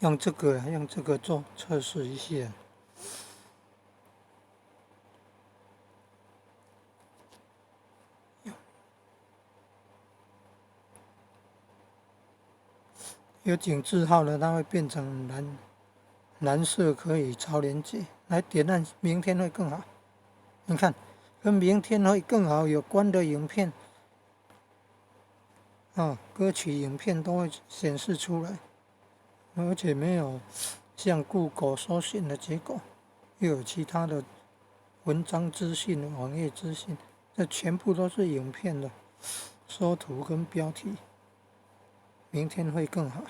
用这个做测试一下。有井字号的，它会变成蓝色，可以超连接。来点按，明天会更好。你看，跟明天会更好有关的影片歌曲、影片都会显示出来，而且没有像Google搜寻的结果，又有其他的文章资讯、网页资讯，这全部都是影片的缩图跟标题。明天会更好。